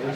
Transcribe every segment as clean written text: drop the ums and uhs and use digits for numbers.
मंडळी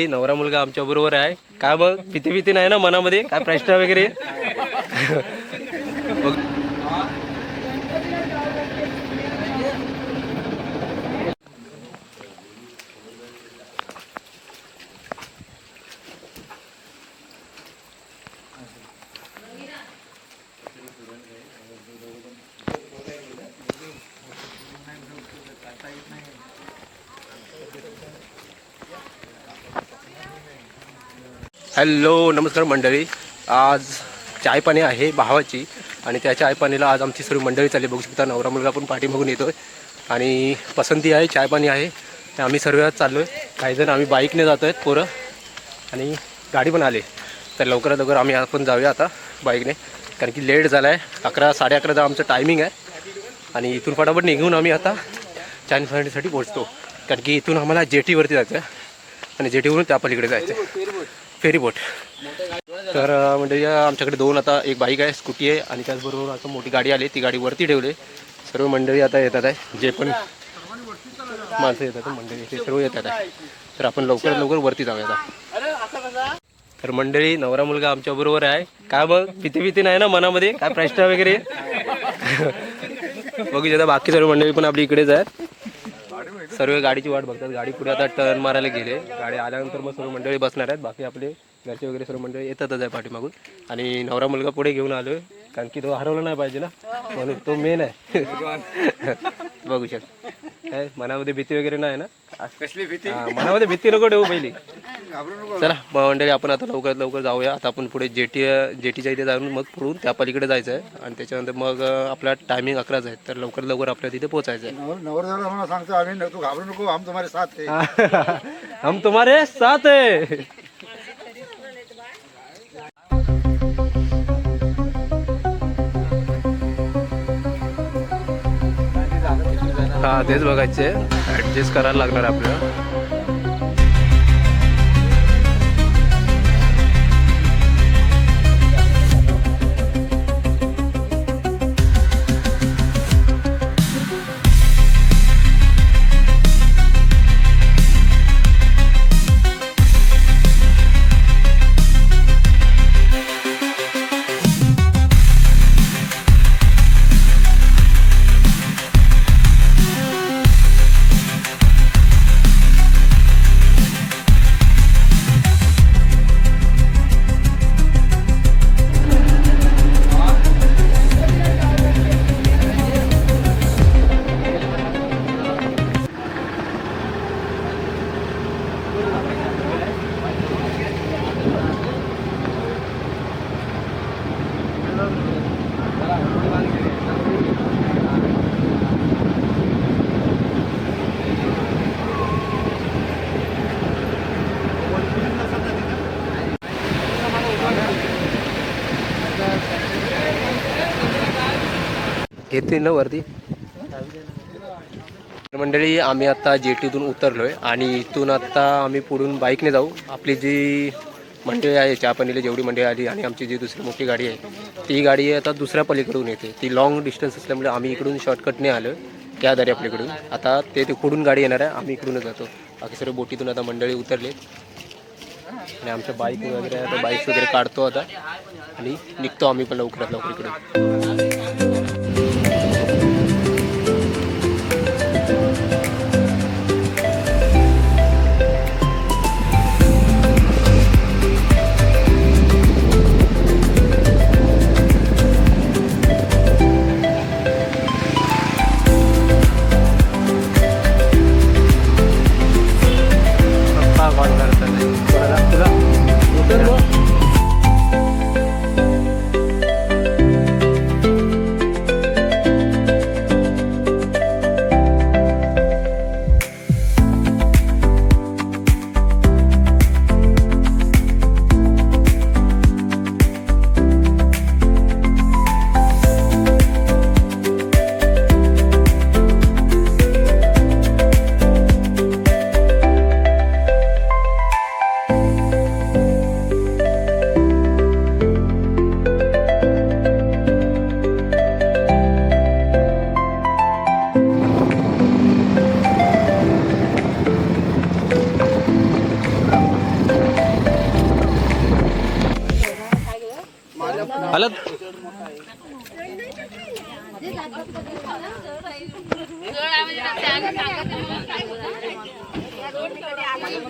नवरा मुलगा आमच्या बरोबर आहे. काय मग भीती नाही ना मनामध्ये, काय प्रश्न वगैरे? हॅलो नमस्कार मंडळी. आज चाय पाणी आहे भावाची आणि त्या चाय पाणीला आज आमची सर्व मंडळी चालली. बघू शकता नवरा मुलगा पण पाठीमागून येतोय आणि पसंती आहे, चाय पाणी आहे. आम्ही सर्व चाललो आहे. काही जण आम्ही बाईकने जातो आहेत पोरं आणि गाडी पण आले. तर लवकरात लवकर आम्ही आपण जाऊया आता बाईकने, कारण की लेट झाला आहे. 11 11:30 आमचं टायमिंग आहे आणि इथून फटाफट निघून आम्ही आता चाय पाणीसाठी पोहोचतो. कारण की इथून आम्हाला जेटीवरती जायचं आहे आणि जेटीवरून त्या पलीकडे जायचं आहे, फेरीबोट. तर म्हणजे आमच्याकडे दोन, आता एक बाईक आहे, स्कूटी आहे आणि त्याचबरोबर आता मोठी गाडी आली, ती गाडी वरती ठेवली. सर्व मंडळी आता येतात आहे, जे पण माणसं येतात मंडळी ते सर्व येतात आहे. तर आपण लवकरात लवकर वरती जाऊया आता. तर मंडळी नवरा मुलगा आमच्या बरोबर आहे. काय मग भीती नाही ना मनामध्ये, काय प्रश्न वगैरे? बघू शकता बाकी सर्व मंडळी पण आपली इकडेच आहेत. सर्व गाडीची वाट बघतात. गाडी पुढे आता टर्न मारायला गेले. गाडी आल्यानंतर मग सर्व मंडळी बसणार आहेत. बाकी आपले घरचे वगैरे सर्व मंडळी येतातच आहे पाठीमागून. आणि नवरा मुलगा पुढे घेऊन आलोय, कारण की तो हरवला नाही पाहिजे ना, म्हणून तो मेन आहे. बघू शकता काय मनामध्ये भीती वगैरे नाही ना? कसली भीती? मनामध्ये भीती नको ठेवू पहिली. चला मंडळी आपण आता लवकरात लवकर जाऊया. आता आपण पुढे जेटीच्या इथे जाऊन मग पुढून त्या पलीकडे जायचं आहे आणि त्याच्यानंतर मग आपला टायमिंग 11चा आहे. तर लवकरात लवकर आपल्या तिथे पोहोचायचं आहे. नवरदेवाला मला सांगतो आम्ही, तू घाबरू नको, हम तुम्हारे साथ है. हम तुम्हारे साथ है. हा तेच बघायचे, ऍडजस्ट करायला लागणार आपल्याला. घेते ना वरती. मंडळी आम्ही आता जेटीतून उतरलोय आणि इथून आता आम्ही पुढून बाईकने जाऊ. आपली जी मंडळी आहे, चहा पाणीला जेवढी मंडळी आली आणि आमची जी दुसरी मोठी गाडी आहे, ती गाडी आता दुसऱ्या पलीकडून येते. ती लॉंग डिस्टन्स असल्यामुळे आम्ही इकडून शॉर्टकटने आलो त्या दरी आपल्याकडून. आता ते पुढून गाडी येणार आहे, आम्ही इकडूनच जातो. बाकी सर्व बोटीतून आता मंडळी उतरले आणि आमच्या बाईक वगैरे आता बाईक्स वगैरे काढतो आता आणि निघतो आम्ही पण लवकरात लवकर इकडे.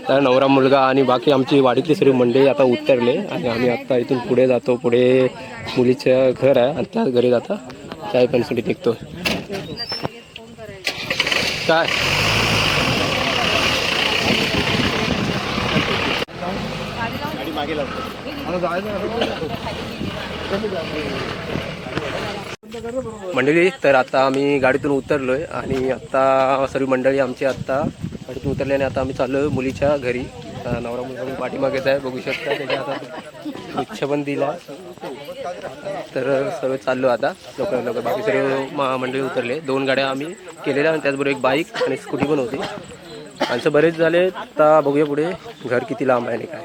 तर नवरा मुलगा आणि बाकी आमची वाडीतली सर्व मंडळी आता उतरले आणि आम्ही आता इथून पुढे जातो. पुढे मुलीचं घर आहे आणि त्याच घरी जाता चाय पाण्यासाठी निघतो. काय मंडळी, तर आता आम्ही गाडीतून उतरलोय आणि आता सर्व मंडळी आमची आता गाडीतून उतरली आणि आता आम्ही चाललोय मुलीच्या घरी. नवरा मुलगा पाठीमागेच आहे, बघू शकता. त्याच्या हातात रिक्षा पण दिला. तर सर्व चाललो आता लवकर. बाकी सर्व मंडळी उतरले. 2 गाड्या आम्ही केलेल्या आणि त्याचबरोबर एक बाईक आणि स्कूटी पण होती. माणसं बरेच झाले. आता बघूया पुढे घर किती लांब आहे आणि काय.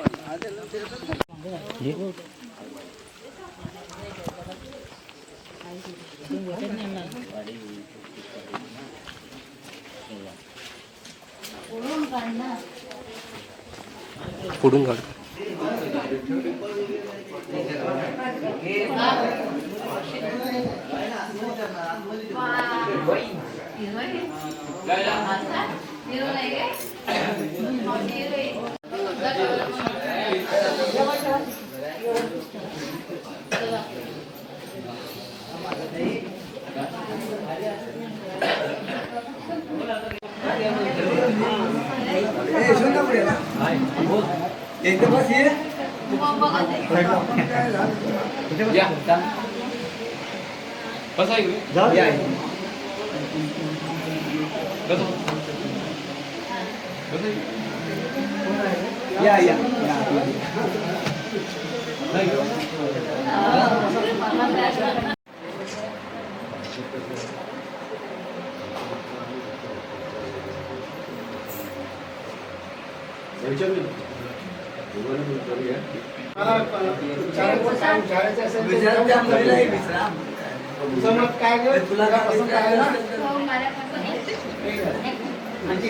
पुढून काढ.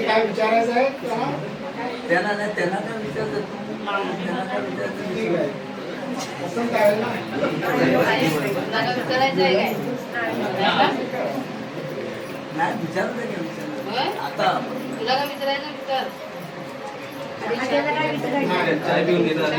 काय विचारायचं आहे त्यांना काय विचारलं ठीक आहे. पसंत आहे ना नाही विचारलं आता तुला काय विचारायचं विचार. चाय पिऊन घेतो आधी.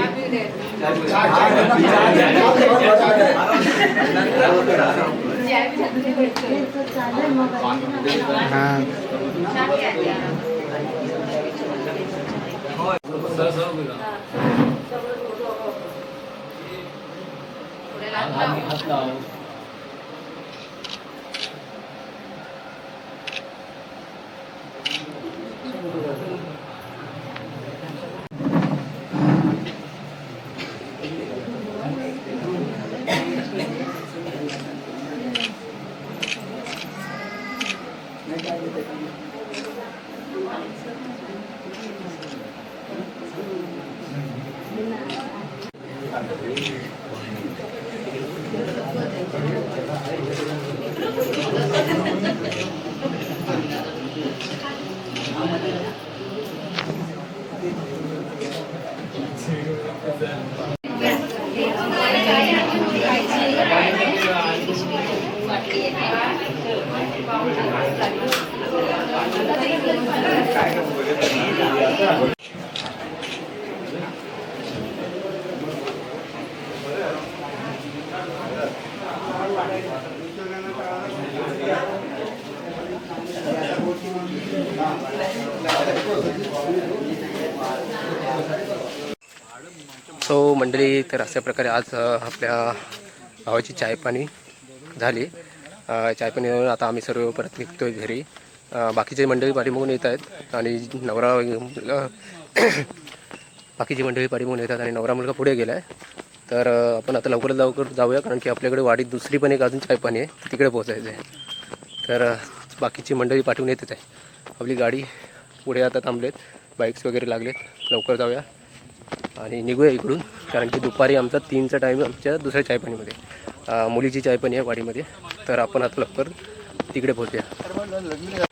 सो मंडळी, तर अशा प्रकारे आज आपल्या भावाची चाय पाणी झाली. चाय पाणी घेऊन आता आम्ही सर्व परत निघतोय घरी. बाकीचे मंडळी पाठीमागून येत आहेत आणि नवरा बाकीची मंडळी पाठीमागून येतात आणि नवरा मुलगा पुढे गेला आहे. तर आपण आता लवकरात लवकर जाऊया, कारण की आपल्याकडे वाडीत दुसरी पण एक अजून चाय पाणी आहे, तिकडे पोहोचायचं आहे. तर बाकीची मंडळी पाठवून येतच आहे. आपली गाडी पुढे आता थांबलेत, बाईक्स वगैरे लागलेत. लवकर जाऊया आणि निघूया इकडून, कारण की दुपारी आमचा 3चा टाईम आमच्या दुसऱ्या चायपाणीमध्ये मुलीची चायपाणी आहे वाडीमध्ये. तर आपण आता लवकर तिकडे पोहोचूया.